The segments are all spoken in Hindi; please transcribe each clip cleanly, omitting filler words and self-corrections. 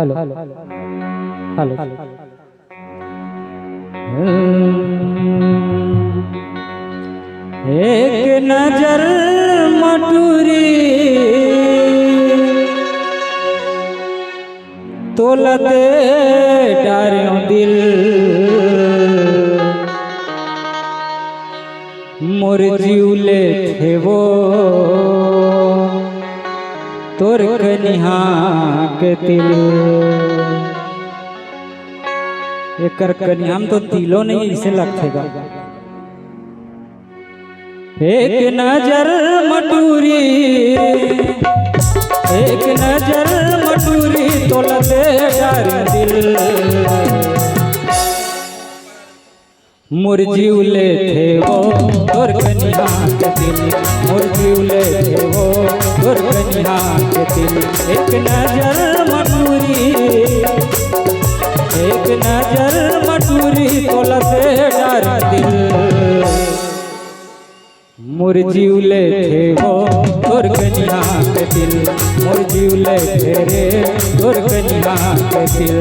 हेलो हेलो एक नजर मटूरी तोलते डारियों दिल मोर जीवले थे वो तोर कनिहा के तिल एकर कनिहा तो तिलो नहीं इसे लगतेगा। एक नजर मटूरी तोलते डार दिल मोर जीवले थे वो तोर कनिहा के दिल मोर जीवले थे वो तोर कनिहा के दिल। एक नजर मटूरी तोलते डार दिल मोर जीवले थे वो तोर कनिहा के दिल मोर जीवले थे रे तोर कनिहा के दिल।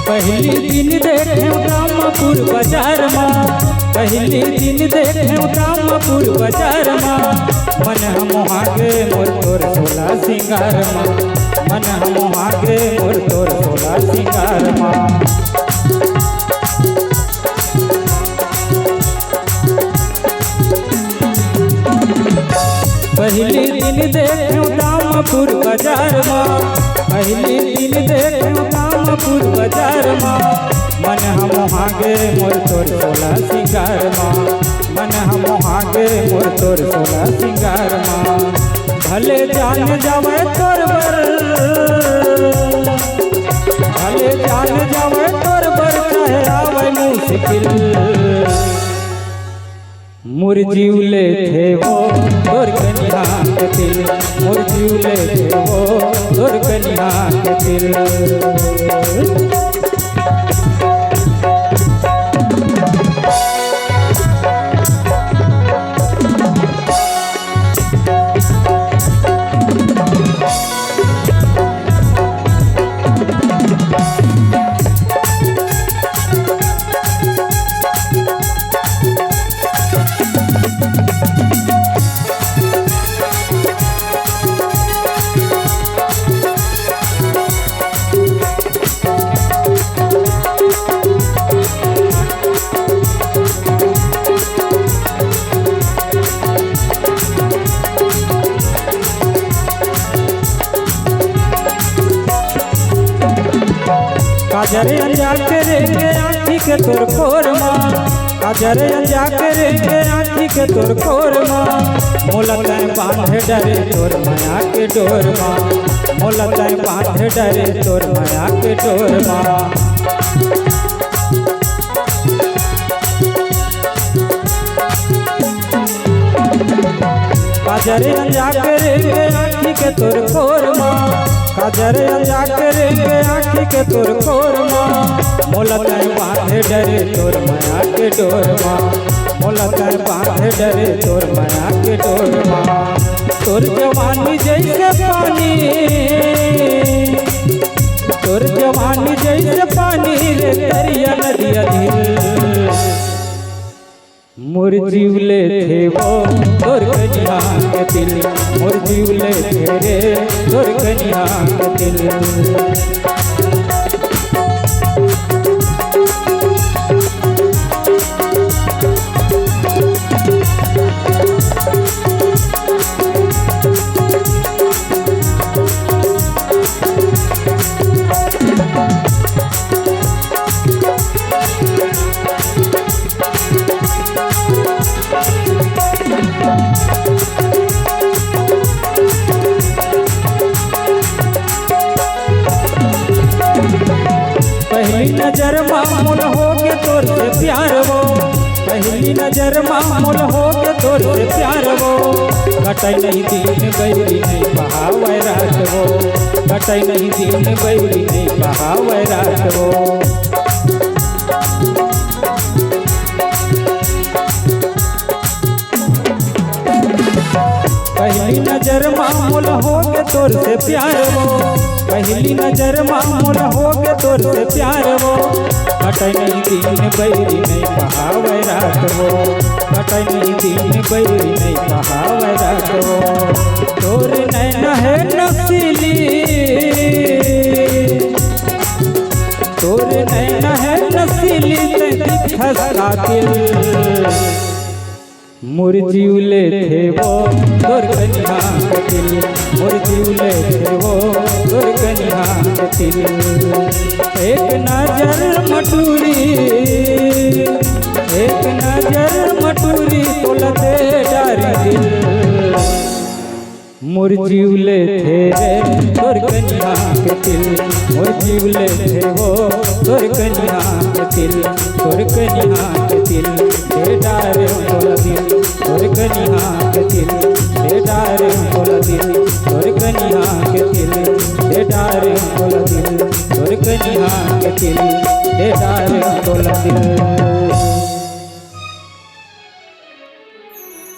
पहली दिन देखे रामपुर बाजार में पहली दिन देखे रामपुर बाजार में मन हम आगे मोर तोर सोला सिंगार में मन हम आगे मोर तोर सोला सिंगार में। पहली दिन देखे रामपुर बाजार में पहली दिन देखे रामपुर बाजार में मन हम आगे मोर तोर सोला सिंगार में मन हम आगे मोर तोर सोला सिंगार में। भले जान जावे तोर बर भले जान जावे तोर बर चाहे आवे मुश्किल मोर जीवले थे वो तोर कनिहा के दिल मोर जीवले थे वो तोर कनिहा के दिल। काजरे अंजा करेंगे आँखी के तोर कोर माँ काजरे अंजा करेंगे आँखी के तोर कोर माँ मोलताएं बांधे डरे तोर माया के डोर माँ मोलताएं बांधे डरे तोर माया के डोर माँ। काजरे अंजा करेंगे आँखी के तोर कोर माँ काजरे अंजा करेंगे आँखी के तोर कोर माँ मोलताएं बांधे डरे तोर माया के डोर माँ मोलताएं बांधे डरे तोर माया के डोर माँ। तोर जवानी जैसे पानी तोर जवानी जैसे पानी रे दरिया नदिया दिल मोर जीवले थे वो तोर कनिहा के दिल मोर जीवले थे रे तोर कनिहा के दिल। नजर मामूल हो के तोर से प्यार वो, पहली नजर मामूल हो के तोर से प्यार वो, कटै नहीं दिन बैरी नहीं बहावे रात वो, कटै नहीं दिन बैरी नहीं बहावे रात वो। पहली नजर मामूल हो के तोर से प्यार वो, पहली नजर मामूल हो के तोर से प्यार वो, कटै नहीं दिन बैरी नहीं बहावे रात वो, कटै नहीं दिन बैरी नहीं बहावे रात वो। तोर नैन है नसीली, तोर नैन है नसीली खसरा दिल, मोर जीवले थे वो तोर कन्या के दिल, मोर जीवले थे वो तोर कन्या के दिल। एक नजर मटूरी, एक नजर मटूरी तोलते डारी दिल, मोर जीवले थे तोर कन्या के दिल, मोर जीवले थे वो तोर कन्या के दिल, तोर कन्या के दिल दे डारे तोला दिल, तोर कन्या के दिल दे डारे तोला दिल, तोर कन्या के दिल दे डारे तोला दिल, तोर कन्या के दिल दे डारे तोला दिल।